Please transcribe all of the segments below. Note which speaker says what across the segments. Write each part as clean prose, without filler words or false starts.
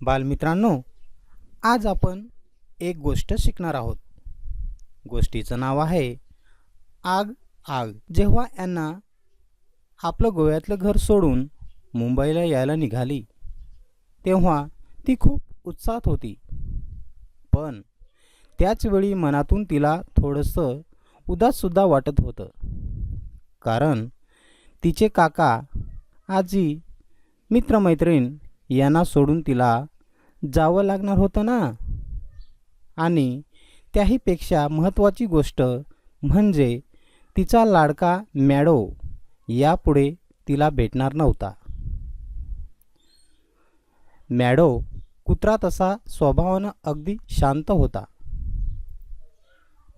Speaker 1: बालमित्रांनो, आज आपण एक गोष्ट शिकणार आहोत. गोष्टीचं नाव आहे आग आग. जेव्हा यांना आपलं गोव्यातलं घर सोडून मुंबईला यायला निघाली तेव्हा ती खूप उत्साहात होती. पण त्याच वेळी मनातून तिला थोडंसं उदाससुद्धा वाटत होतं. कारण तिचे काका, आजी, मित्रमैत्रीण यांना सोडून तिला जावं लागणार होतं ना. आणि त्याहीपेक्षा महत्त्वाची गोष्ट म्हणजे तिचा लाडका मॅडो यापुढे तिला भेटणार नव्हता. मॅडो कुत्रा तसा स्वभावानं अगदी शांत होता.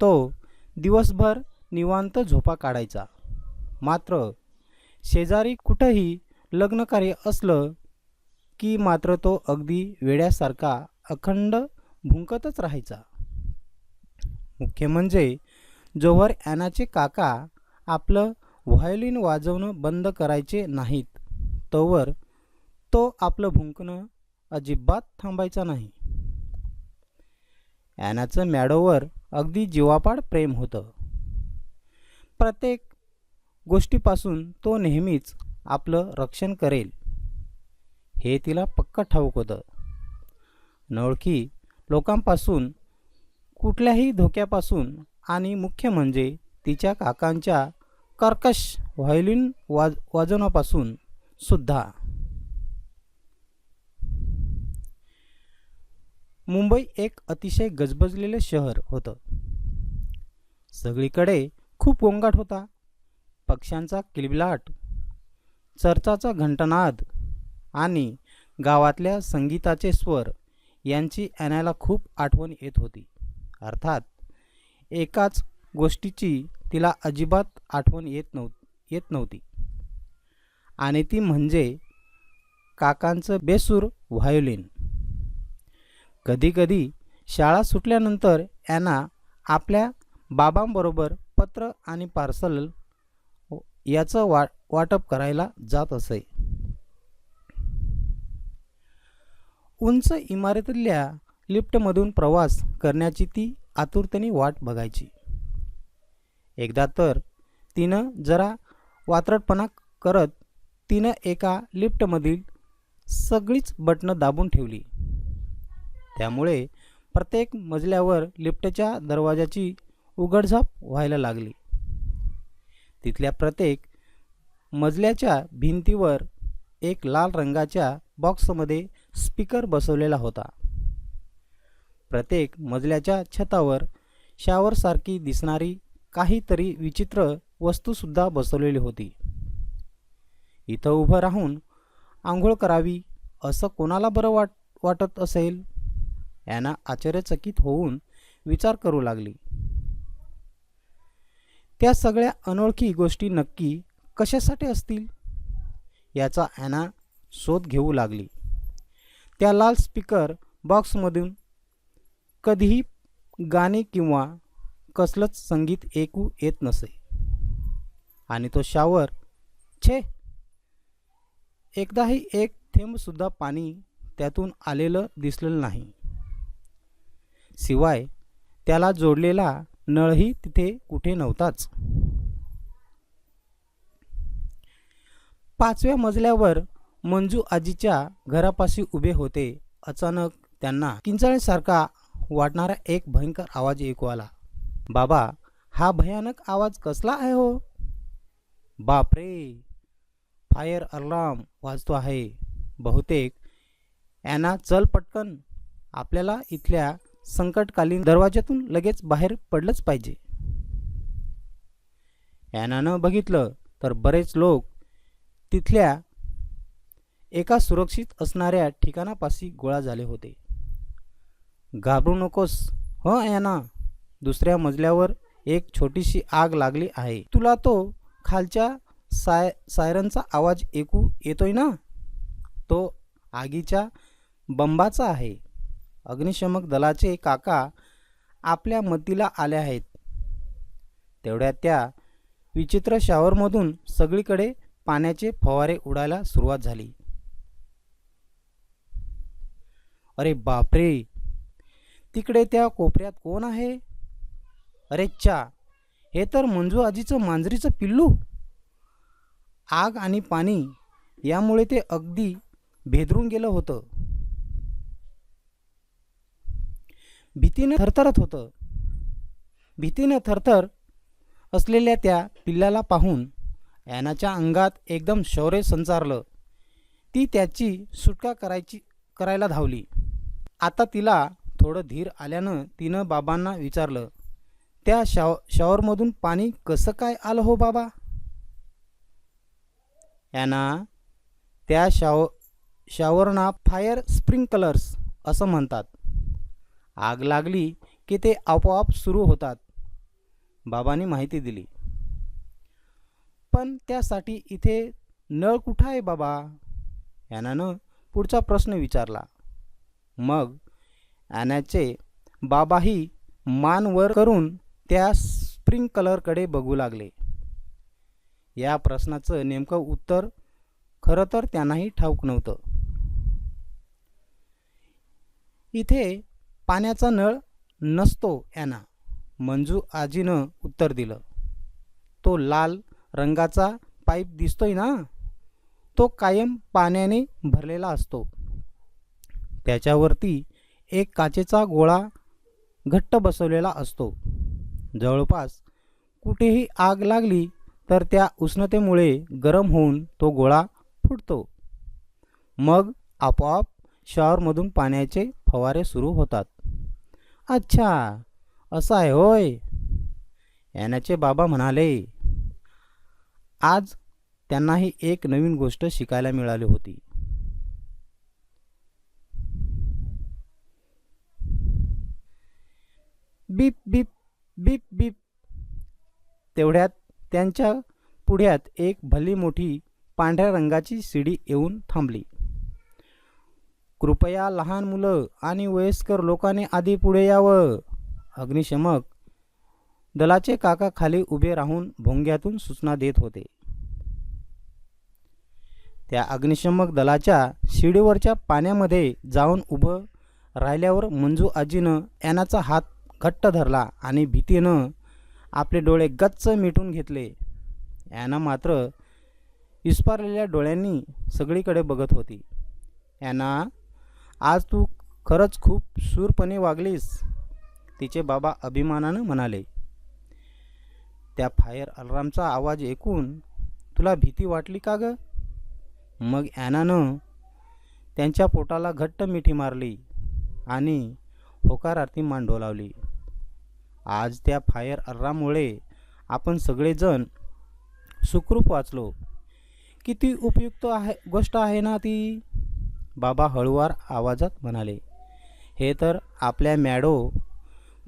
Speaker 1: तो दिवसभर निवांत झोपा काढायचा. मात्र शेजारी कुठंही लग्नकार्य असलं की मात्र तो अगदी वेड्यासारखा अखंड भुंकतच राहायचा. मुख्य म्हणजे जोवर ॲनाचे काका आपलं व्हायोलिन वाजवणं बंद करायचे नाहीत तोवर तो आपलं भुंकणं अजिबात थांबायचा नाही. ॲनाचं मॅडोवर अगदी जीवापाड प्रेम होतं. प्रत्येक गोष्टीपासून तो नेहमीच आपलं रक्षण करेल हे तिला पक्का ठाऊक होतं. अनोळखी लोकांपासून, कुठल्याही धोक्यापासून आणि मुख्य म्हणजे तिच्या काकांच्या कर्कश व्हायोलिन वाजवण्यापासून सुद्धा. मुंबई एक अतिशय गजबजलेलं शहर होतं. सगळीकडे खूप गोंगाट होता. पक्ष्यांचा किलबिलाट, चर्चाचा घंटनाद आणि गावातल्या संगीताचे स्वर यांची ॲनाला खूप आठवण येत होती. अर्थात एकाच गोष्टीची तिला अजिबात आठवण येत नव्हती आणि ती म्हणजे काकांचं बेसूर व्हायोलिन. कधीकधी शाळा सुटल्यानंतर ॲना आपल्या बाबांबरोबर पत्र आणि पार्सल याचं वाटप करायला जात असे. उंच इमारतीतल्या लिफ्टमधून प्रवास करण्याची ती आतुरतेने वाट बघायची. एकदा तर तिनं जरा वात्रटपणा करत तिनं एका लिफ्टमधील सगळीच बटणं दाबून ठेवली. त्यामुळे प्रत्येक मजल्यावर लिफ्टच्या दरवाजाची उघडझाप व्हायला लागली. तिथल्या प्रत्येक मजल्याच्या भिंतीवर एक लाल रंगाच्या बॉक्समध्ये स्पीकर बसवलेला होता. प्रत्येक मजल्याच्या छतावर शॉवरसारखी दिसणारी काहीतरी विचित्र वस्तूसुद्धा बसवलेली होती. इथं उभं राहून आंघोळ करावी असं कोणाला बरं वाटत असेल? ॲना आश्चर्यचकित होऊन विचार करू लागली. त्या सगळ्या अनोळखी गोष्टी नक्की कशासाठी असतील याचा ॲना शोध घेऊ लागली. त्या लाल स्पीकर बॉक्समधून कधीही गाणे किंवा कसलंच संगीत ऐकू येत नसे. आणि तो शॉवर, छे, एकदाही एक थेंबसुद्धा पाणी त्यातून आलेलं दिसलेलं नाही. शिवाय त्याला जोडलेला नळही तिथे कुठे नव्हताच. 5व्या मजल्यावर मंजू आजीच्या घरापाशी उभे होते. अचानक त्यांना किंचाळीसारखा वाटणारा एक भयंकर आवाज ऐकू आला. बाबा, हा भयानक आवाज कसला आहे हो? बापरे, फायर अलार्म वाजतो आहे. बहुतेक. ॲना, चल पटकन, आपल्याला इथल्या संकटकालीन दरवाज्यातून लगेच बाहेर पडलंच पाहिजे. ॲनानं बघितलं तर बरेच लोक तिथल्या एका सुरक्षित असणाऱ्या ठिकाणापाशी गोळा झाले होते. घाबरू नकोस हं ॲना, दुसऱ्या मजल्यावर एक छोटीशी आग लागली आहे. तुला तो खालच्या सायरनचा आवाज ऐकू येतोय ना? तो आगीच्या बंबाचा आहे. अग्निशमक दलाचे काका आपल्या मदतीला आले आहेत. तेवढ्यात त्या विचित्र शॉवरमधून सगळीकडे पाण्याचे फवारे उडायला सुरुवात झाली. अरे बापरे, तिकडे त्या कोपऱ्यात कोण आहे? अरे च्या, हे तर मंजू आजीचं मांजरीचं पिल्लू. आग आणि पाणी यामुळे ते अगदी भेदरून गेलं होतं. भीतीने थरथर असलेल्या त्या पिल्लाला पाहून ॲनाच्या अंगात एकदम शौर्य संचारलं. ती त्याची सुटका करायला धावली. आता तिला थोडं धीर आल्यानं तिनं बाबांना विचारलं, त्या शॉवरमधून पाणी कसं काय आलं हो बाबा? ॲना, त्या शॉवरना फायर स्प्रिंकलर्स असं म्हणतात. आग लागली की ते आपोआप सुरू होतात, बाबांनी माहिती दिली. पण त्यासाठी इथे नळ कुठं आहे बाबा? ॲनानं पुढचा प्रश्न विचारला. मग ॲनाचे बाबाही मान वर करून त्या स्प्रिंकलरकडे बघू लागले. या प्रश्नाचं नेमकं उत्तर खरं तर त्यांनाही ठाऊक नव्हतं. इथे पाण्याचा नळ नसतो ॲना, मंजू आजीनं उत्तर दिलं. तो लाल रंगाचा पाईप दिसतोय ना, तो कायम पाण्याने भरलेला असतो. त्याच्यावरती एक काचेचा गोळा घट्ट बसवलेला असतो. जवळपास कुठेही आग लागली तर त्या उष्णतेमुळे गरम होऊन तो गोळा फुटतो. मग आपोआप शॉवरमधून पाण्याचे फवारे सुरू होतात. अच्छा, असं आहे होय, ॲनाचे बाबा म्हणाले. आज त्यांनाही एक नवीन गोष्ट शिकायला मिळाली होती. बीप बीप बीप बीप. तेवढ्यात त्यांच्या पुढ्यात एक भली मोठी पांढऱ्या रंगाची शिडी येऊन थांबली. कृपया लहान मुलं आणि वयस्कर लोकांनी आधी पुढे यावं, अग्निशमक दलाचे काका खाली उभे राहून भोंग्यातून सूचना देत होते. त्या अग्निशमक दलाच्या शिडीवरच्या पाण्यामध्ये जाऊन उभं राहिल्यावर मंजू आजीनं ॲनाचा हात घट्ट धरला आणि भीतीनं आपले डोळे गच्च मिटून घेतले. ॲना मात्र विस्पारलेल्या डोळ्यांनी सगळीकडे बघत होती. ॲना, आज तू खरंच खूप शूरपणे वागलीस, तिचे बाबा अभिमानानं म्हणाले. त्या फायर अलार्मचा आवाज ऐकून तुला भीती वाटली का ग? मग ॲनानं त्यांच्या पोटाला घट्ट मिठी मारली आणि होकारार्थी मान डोलावली. आज त्या फायर अलार्ममुळे आपण सगळेजण सुखरूप वाचलो. किती उपयुक्त गोष्ट आहे ना ती, बाबा हळुवार आवाजात म्हणाले. हे तर आपल्या मॅडो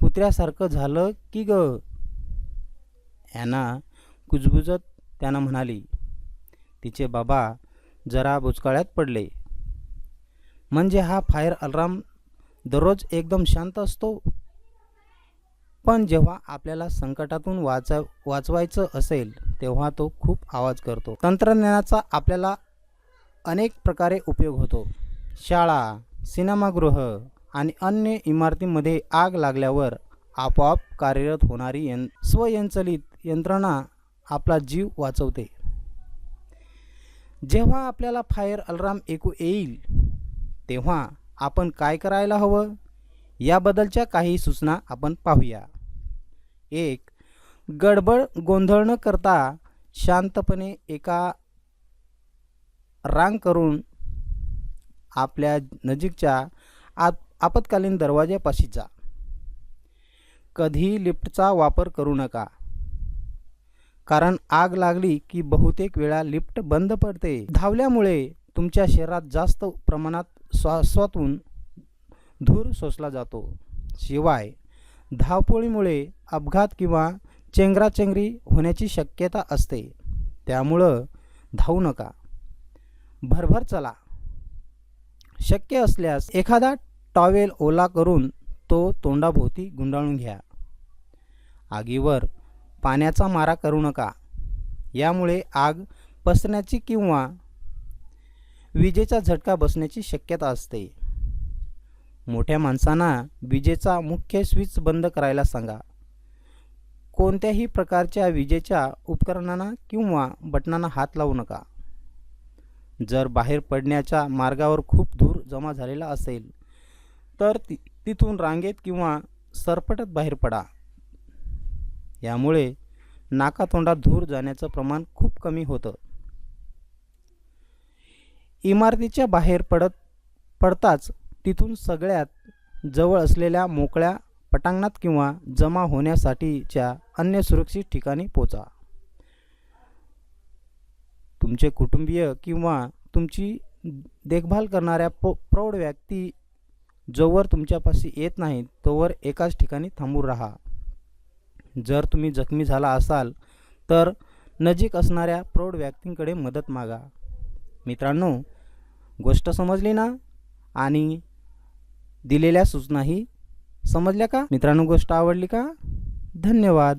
Speaker 1: कुत्र्यासारखं झालं की ग, ॲना कुजबुजत त्यांना म्हणाली. तिचे बाबा जरा बुचकाळ्यात पडले. म्हणजे हा फायर अलार्म दररोज एकदम शांत असतो, पण जेव्हा आपल्याला संकटातून वाचवायचं असेल तेव्हा तो खूप आवाज करतो. तंत्रज्ञानाचा आपल्याला अनेक प्रकारे उपयोग होतो. शाळा, सिनेमागृह आणि अन्य इमारतींमध्ये आग लागल्यावर आपोआप कार्यरत होणारी स्वयंचलित यंत्रणा आपला जीव वाचवते. जेव्हा आपल्याला फायर अलार्म ऐकू येईल तेव्हा आपण काय करायला हवं याबद्दलच्या काही सूचना आपण पाहूया. 1. गडबड गोंधळ न करता शांतपणे एका रांग करून आपल्या नजीकच्या आपत्कालीन दरवाजापाशी जा. कधीही लिफ्टचा वापर करू नका, कारण आग लागली की बहुतेक वेळा लिफ्ट बंद पडते. धावल्यामुळे तुमच्या शरीरात जास्त प्रमाणात श्वासातून धूर शोषला जातो. शिवाय धावपळीमुळे अपघात किंवा चेंगराचेंगरी होण्याची शक्यता असते. त्यामुळं धावू नका, भरभर चला. शक्य असल्यास एखादा टॉवेल ओला करून तो तोंडाभोवती गुंडाळून घ्या. आगीवर पाण्याचा मारा करू नका, यामुळे आग पसरण्याची किंवा विजेचा झटका बसण्याची शक्यता असते. मोठ्या माणसांना विजेचा मुख्य स्विच बंद करायला सांगा. कोणत्याही प्रकारच्या विजेच्या उपकरणांना किंवा बटनांना हात लावू नका. जर बाहेर पडण्याच्या मार्गावर खूप धूर जमा झालेला असेल तर तिथून रांगेत किंवा सरपटत बाहेर पडा. यामुळे नाकातोंडात धूर जाण्याचं प्रमाण खूप कमी होतं. इमारतीच्या बाहेर पडताच तिथून सगळ्यात जवळ असलेल्या मोकळ्या पटांगणात किंवा जमा होण्यासाठीच्या अन्य सुरक्षित ठिकाणी पोचा. तुमचे कुटुंबीय किंवा तुमची देखभाल करणाऱ्या प्रौढ व्यक्ती जोवर तुमच्यापाशी येत नाहीत तोवर एकाच ठिकाणी थांबून राहा. जर तुम्ही जखमी झाला असाल तर नजीक असणाऱ्या प्रौढ व्यक्तींकडे मदत मागा. मित्रांनो, गोष्ट समजली ना? आणि दिलेल्या सूचनाही समजल्या का? मित्रांनो, गोष्ट आवडली का? धन्यवाद.